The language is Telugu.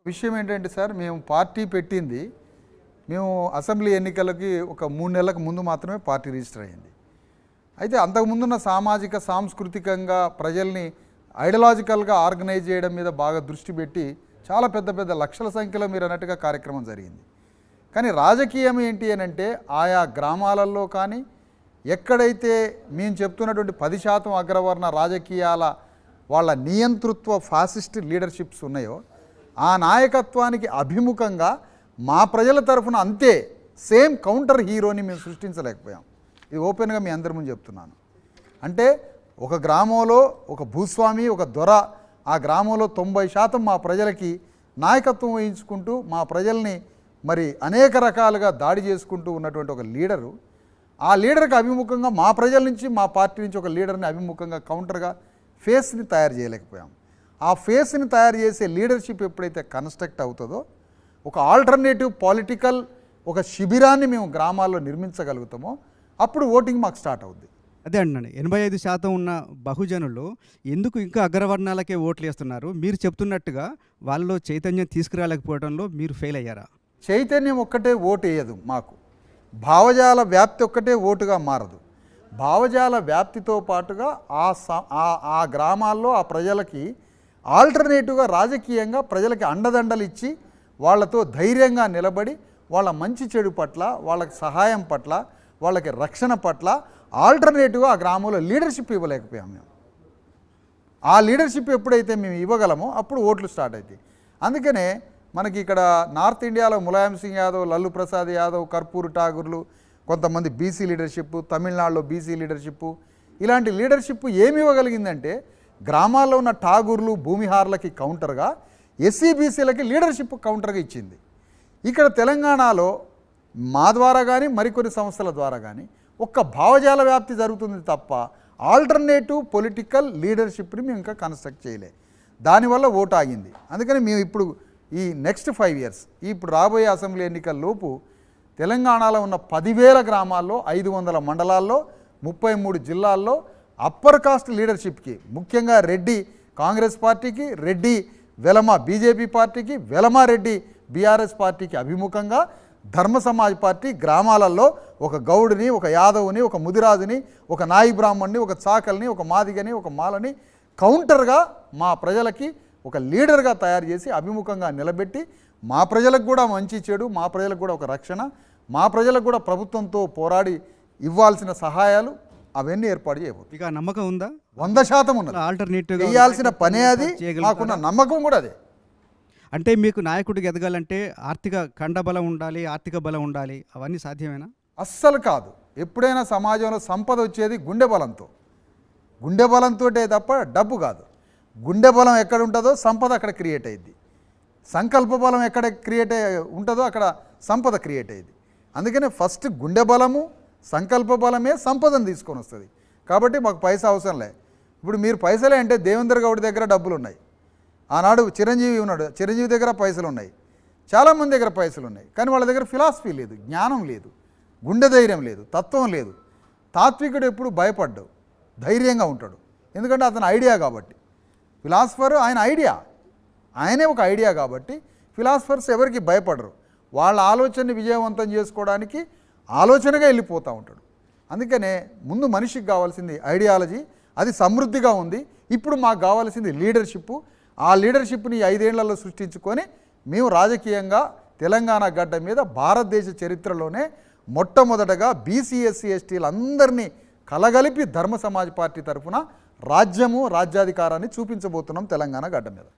విషయం ఏంటంటే సార్, మేము పార్టీ పెట్టింది, మేము అసెంబ్లీ ఎన్నికలకి ఒక 3 నెలలకు ముందు మాత్రమే పార్టీ రిజిస్టర్ అయ్యింది. అయితే అంతకుముందున్న సామాజిక సాంస్కృతికంగా ప్రజల్ని ఐడియాలజికల్గా ఆర్గనైజ్ చేయడం మీద బాగా దృష్టి పెట్టి చాలా పెద్ద పెద్ద లక్షల సంఖ్యలో మీరు అన్నట్టుగా కార్యక్రమం జరిగింది. కానీ రాజకీయం ఏంటి అని అంటే ఆయా గ్రామాలలో కానీ ఎక్కడైతే మేము చెప్తున్నటువంటి 10% అగ్రవర్ణ రాజకీయాల వాళ్ళ నియంతృత్వ ఫాసిస్ట్ లీడర్షిప్స్ ఉన్నాయో ఆ నాయకత్వానికి అభిముఖంగా మా ప్రజల తరఫున అంతే సేమ్ కౌంటర్ హీరోని మేము సృష్టించలేకపోయాం. ఇది ఓపెన్గా మీ అందరి ముందు చెప్తున్నాను. అంటే ఒక గ్రామంలో ఒక భూస్వామి, ఒక దొర, ఆ గ్రామంలో 90% మా ప్రజలకి నాయకత్వం వహించుకుంటూ మా ప్రజల్ని మరి అనేక రకాలుగా దాడి చేసుకుంటూ ఉన్నటువంటి ఒక లీడరు, ఆ లీడర్కి అభిముఖంగా మా ప్రజల నుంచి, మా పార్టీ నుంచి ఒక లీడర్ని అభిముఖంగా కౌంటర్గా ఫేస్ని తయారు చేయలేకపోయాం. ఆ ఫేస్ని తయారు చేసే లీడర్షిప్ ఎప్పుడైతే కన్స్ట్రక్ట్ అవుతుందో ఒక ఆల్టర్నేటివ్ పొలిటికల్ ఒక శిబిరాన్ని మేము గ్రామాల్లో నిర్మించగలుగుతామో అప్పుడు ఓటింగ్ మాకు స్టార్ట్ అవుద్ది. అదే అండి, 85% ఉన్న బహుజనులు ఎందుకు ఇంకా అగ్రవర్ణాలకే ఓట్లు వేస్తున్నారు? మీరు చెప్తున్నట్టుగా వాళ్ళలో చైతన్యం తీసుకురాలేకపోవడంలో మీరు ఫెయిల్ అయ్యారా? చైతన్యం ఒక్కటే ఓటు వేయదు, మాకు భావజాల వ్యాప్తి ఒక్కటే ఓటుగా మారదు. భావజాల వ్యాప్తితో పాటుగా ఆ గ్రామాల్లో ఆ ప్రజలకి ఆల్టర్నేటివ్గా రాజకీయంగా ప్రజలకి అండదండలు ఇచ్చి వాళ్ళతో ధైర్యంగా నిలబడి వాళ్ళ మంచి చెడు పట్ల, వాళ్ళకి సహాయం పట్ల, వాళ్ళకి రక్షణ పట్ల ఆల్టర్నేటివ్గా ఆ గ్రామంలో లీడర్షిప్ ఇవ్వలేకపోయాం మేము. ఆ లీడర్షిప్ ఎప్పుడైతే మేము ఇవ్వగలమో అప్పుడు ఓట్లు స్టార్ట్ అవుతాయి. అందుకనే మనకి ఇక్కడ నార్త్ ఇండియాలో ములాయం సింగ్ యాదవ్, లల్లు ప్రసాద్ యాదవ్, కర్పూర్ ఠాగూర్లు, కొంతమంది బీసీ లీడర్షిప్, తమిళనాడులో బీసీ లీడర్షిప్, ఇలాంటి లీడర్షిప్ ఏమి ఇవ్వగలిగిందంటే గ్రామాల్లో ఉన్న ఠాగూర్లు, భూమిహార్లకి కౌంటర్గా ఎస్సీ బీసీలకి లీడర్షిప్ కౌంటర్గా ఇచ్చింది. ఇక్కడ తెలంగాణలో మా ద్వారా కానీ మరికొన్ని సంస్థల ద్వారా కానీ ఒక్క భావజాల వ్యాప్తి జరుగుతుంది తప్ప ఆల్టర్నేటివ్ పొలిటికల్ లీడర్షిప్ని మేము ఇంకా కన్స్ట్రక్ట్ చేయలే. దానివల్ల ఓటు ఆగింది. అందుకని మేము ఇప్పుడు ఈ నెక్స్ట్ 5 ఇయర్స్ ఇప్పుడు రాబోయే అసెంబ్లీ ఎన్నికల లోపు తెలంగాణలో ఉన్న 10,000 గ్రామాల్లో, 500 మండలాల్లో, 33 జిల్లాల్లో అప్పర్ కాస్ట్ లీడర్షిప్కి, ముఖ్యంగా రెడ్డి కాంగ్రెస్ పార్టీకి, రెడ్డి వెలమ బీజేపీ పార్టీకి, వెలమారెడ్డి బీఆర్ఎస్ పార్టీకి అభిముఖంగా ధర్మ సమాజ్ పార్టీ గ్రామాలలో ఒక గౌడుని, ఒక యాదవుని, ఒక ముదిరాజుని, ఒక నాయి బ్రాహ్మణ్ని, ఒక చాకల్ని, ఒక మాదిగని, ఒక మాలని కౌంటర్గా మా ప్రజలకి ఒక లీడర్గా తయారు చేసి అభిముఖంగా నిలబెట్టి మా ప్రజలకు కూడా మంచి చెడు, మా ప్రజలకు కూడా ఒక రక్షణ, మా ప్రజలకు కూడా ప్రభుత్వంతో పోరాడి ఇవ్వాల్సిన సహాయాలు అవన్నీ ఏర్పాటు చేయబోతుంది. ఇక నమ్మకం ఉందా? 100% ఉన్నది. ఆల్టర్నేటివ్ చేయాల్సిన పనే అది, మాకున్న నమ్మకం కూడా అదే. అంటే మీకు నాయకుడికి ఎదగాలంటే ఆర్థిక కండబలం ఉండాలి, ఆర్థిక బలం ఉండాలి, అవన్నీ సాధ్యమేనా? అస్సలు కాదు. ఎప్పుడైనా సమాజంలో సంపద వచ్చేది గుండె బలంతో, గుండె బలంతో తప్ప డబ్బు కాదు. గుండె బలం ఎక్కడ ఉంటుందో సంపద అక్కడ క్రియేట్ అయ్యింది. సంకల్ప బలం ఎక్కడ క్రియేట్ ఉంటుందో అక్కడ సంపద క్రియేట్ అయ్యింది. అందుకనే ఫస్ట్ గుండె బలము, సంకల్ప బలమే సంపదను తీసుకొని వస్తుంది. కాబట్టి మాకు పైసా అవసరం లే. ఇప్పుడు మీరు పైసలే అంటే దేవేంద్ర గౌడ్ దగ్గర డబ్బులు ఉన్నాయి, ఆనాడు చిరంజీవి ఉన్నాడు, చిరంజీవి దగ్గర పైసలు ఉన్నాయి, చాలామంది దగ్గర పైసలు ఉన్నాయి. కానీ వాళ్ళ దగ్గర ఫిలాసఫీ లేదు, జ్ఞానం లేదు, గుండె ధైర్యం లేదు, తత్వం లేదు. తాత్వికుడు ఎప్పుడు భయపడ్డాడు, ధైర్యంగా ఉంటాడు. ఎందుకంటే అతను ఐడియా కాబట్టి. ఫిలాసఫర్ ఆయన ఐడియా, ఆయనే ఒక ఐడియా కాబట్టి ఫిలాసఫర్స్ ఎవరికి భయపడరు. వాళ్ళ ఆలోచనని విజయవంతం చేసుకోవడానికి ఆలోచనగా వెళ్ళిపోతూ ఉంటాడు. అందుకనే ముందు మనిషికి కావాల్సింది ఐడియాలజీ, అది సమృద్ధిగా ఉంది. ఇప్పుడు మాకు కావాల్సింది లీడర్షిప్. ఆ లీడర్షిప్ని 5 ఏళ్లలో సృష్టించుకొని మేము రాజకీయంగా తెలంగాణ గడ్డ మీద భారతదేశ చరిత్రలోనే మొట్టమొదటగా బీసీ, ఎస్సీ, ఎస్టీలందరినీ కలగలిపి ధర్మ సమాజ్ పార్టీ తరఫున రాజ్యము, రాజ్యాధికారాన్ని చూపించబోతున్నాం తెలంగాణ గడ్డ మీద.